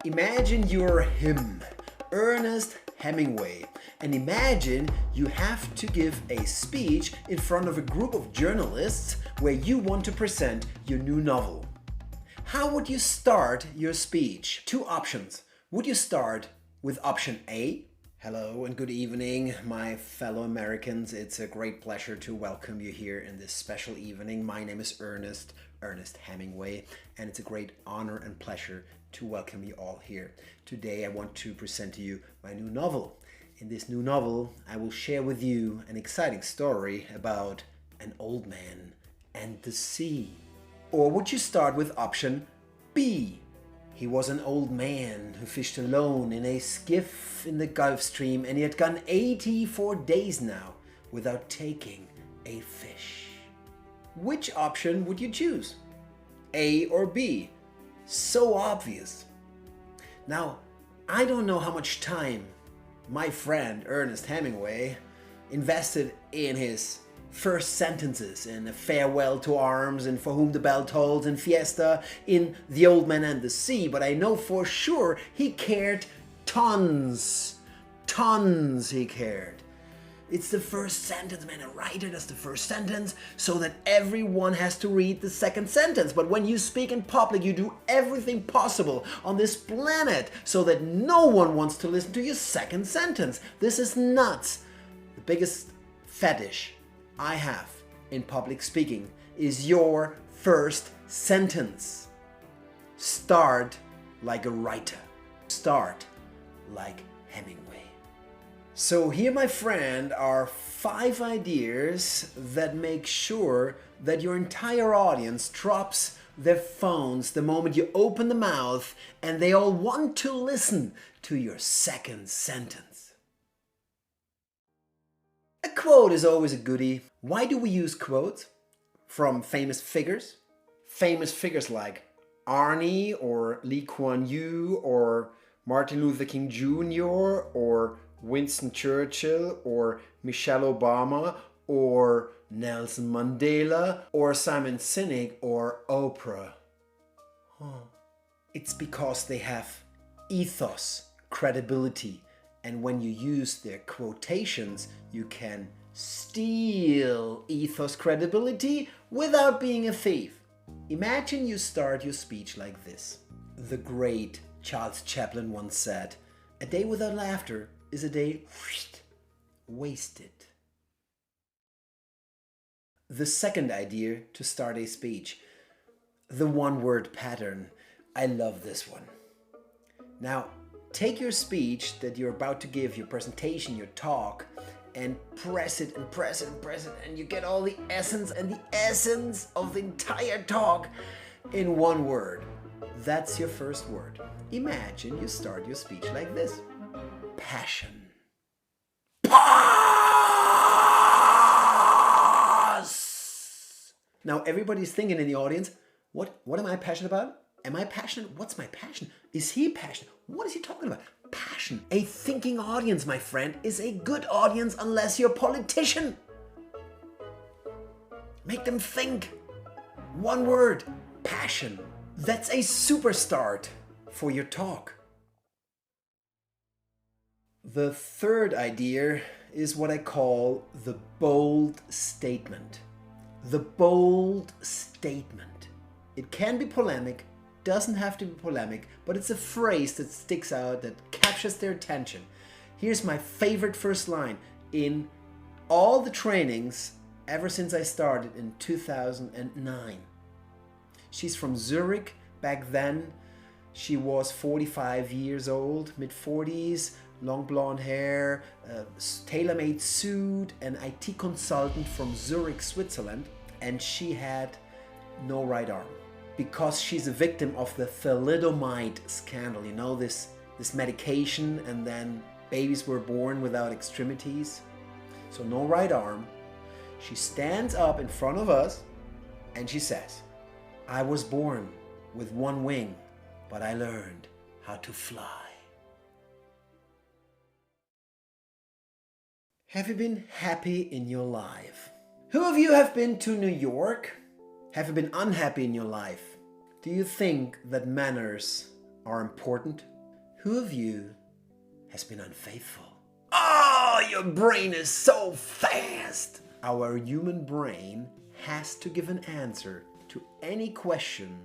Imagine you're him, Ernest Hemingway, and imagine you have to give a speech in front of a group of journalists where you want to present your new novel. How would you start your speech? Two options. Would you start with option A? Hello and good evening, my fellow Americans. It's a great pleasure to welcome you here in this special evening. My name is Ernest Hemingway, and it's a great honor and pleasure to welcome you all here. Today I want to present to you my new novel. In this new novel, I will share with you an exciting story about an old man and the sea. Or would you start with option B? He was an old man who fished alone in a skiff in the Gulf Stream, and he had gone 84 days now without taking a fish. Which option would you choose? A or B? So obvious. Now, I don't know how much time my friend Ernest Hemingway invested in his first sentences in A Farewell to Arms, in For Whom the Bell Tolls, in Fiesta, in The Old Man and the Sea, but I know for sure he cared tons. Tons he cared. It's the first sentence, man. A writer does the first sentence so that everyone has to read the second sentence. But when you speak in public, you do everything possible on this planet so that no one wants to listen to your second sentence. This is nuts. The biggest fetish I have in public speaking is your first sentence. Start like a writer. Start like Hemingway. So here, my friend, are 5 ideas that make sure that your entire audience drops their phones the moment you open the mouth and they all want to listen to your second sentence. A quote is always a goodie. Why do we use quotes? From famous figures? Famous figures like Arnie or Lee Kuan Yew or Martin Luther King Jr. or Winston Churchill or Michelle Obama or Nelson Mandela or Simon Sinek or Oprah. It's because they have ethos, credibility, and when you use their quotations, you can steal ethos, credibility without being a thief. Imagine you start your speech like this. The great Charles Chaplin once said, "A day without laughter is a day wasted." The second idea to start a speech, the one-word pattern. I love this one. Now, take your speech that you're about to give, your presentation, your talk, and press it and press it and press it, and you get all the essence of the entire talk in one word. That's your first word. Imagine you start your speech like this. Passion. Pause! Now everybody's thinking in the audience, what am I passionate about? Am I passionate? What's my passion? Is he passionate? What is he talking about? Passion. A thinking audience, my friend, is a good audience unless you're a politician. Make them think. One word. Passion. That's a super start for your talk. The third idea is what I call the bold statement. The bold statement. It can be polemic, doesn't have to be polemic, but it's a phrase that sticks out, that captures their attention. Here's my favorite first line in all the trainings ever since I started in 2009. She's from Zurich. Back then, she was 45 years old, mid-40s, long blonde hair, tailor-made suit, an IT consultant from Zurich, Switzerland, and she had no right arm because she's a victim of the thalidomide scandal. You know, this medication, and then babies were born without extremities. So no right arm. She stands up in front of us and she says, "I was born with one wing, but I learned how to fly." Have you been happy in your life? Who of you have been to New York? Have you been unhappy in your life? Do you think that manners are important? Who of you has been unfaithful? Oh, your brain is so fast! Our human brain has to give an answer to any question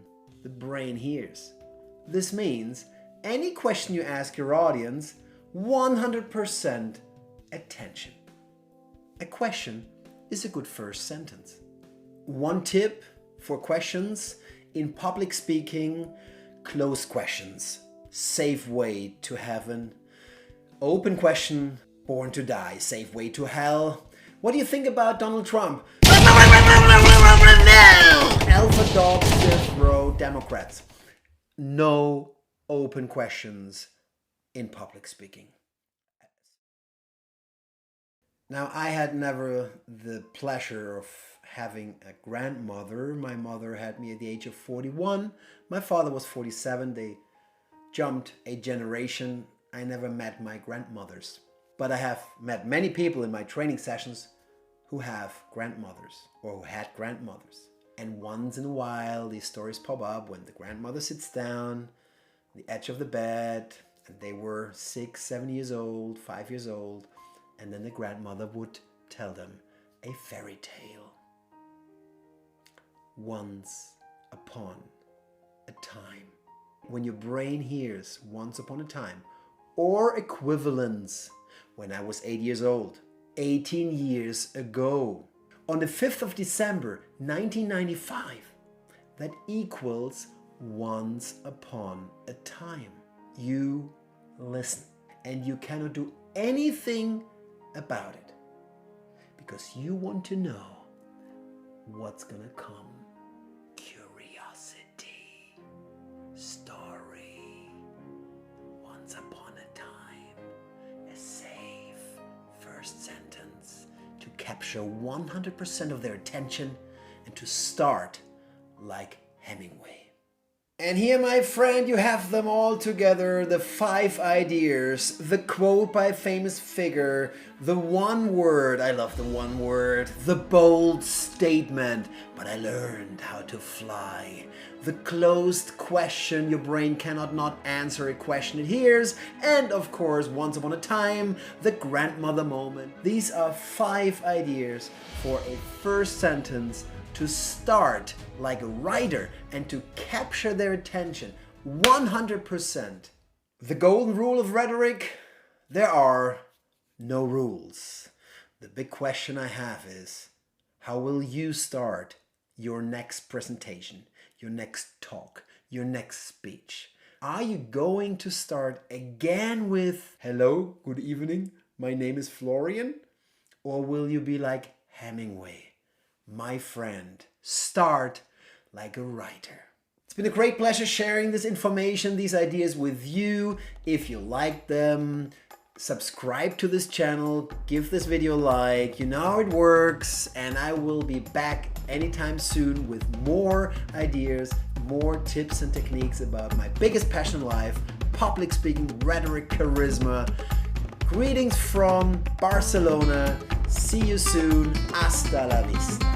the brain hears. This means any question you ask your audience, 100% attention. A question is a good first sentence. One tip for questions in public speaking: closed questions, safe way to heaven. Open question, born to die, safe way to hell. What do you think about Donald Trump? Alpha dog, fifth row Democrats. No open questions in public speaking. Now, I had never the pleasure of having a grandmother. My mother had me at the age of 41. My father was 47. They jumped a generation. I never met my grandmothers. But I have met many people in my training sessions who have grandmothers or who had grandmothers. And once in a while, these stories pop up when the grandmother sits down on the edge of the bed and they were 6, 7 years old, 5 years old. And then the grandmother would tell them a fairy tale. Once upon a time. When your brain hears once upon a time or equivalence, when I was 8 years old, 18 years ago, on the 5th of December 1995, that equals once upon a time. You listen and you cannot do anything about it because you want to know what's gonna come. Curiosity, story, once upon a time, a safe first sentence to capture 100% of their attention and to start like Hemingway. And here, my friend, you have them all together, the 5 ideas, the quote by a famous figure, the one word, I love the one word, the bold statement, but I learned how to fly, the closed question, your brain cannot not answer a question it hears, and of course, once upon a time, the grandmother moment. These are 5 ideas for a first sentence to start like a writer and to capture their attention 100%. The golden rule of rhetoric: there are no rules. The big question I have is, how will you start your next presentation, your next talk, your next speech? Are you going to start again with, hello, good evening, my name is Florian? Or will you be like Hemingway? My friend, start like a writer. It's been a great pleasure sharing this information, these ideas with you. If you like them, subscribe to this channel, give this video a like, you know how it works, and I will be back anytime soon with more ideas, more tips and techniques about my biggest passion in life, public speaking, rhetoric, charisma. Greetings from Barcelona. See you soon. Hasta la vista.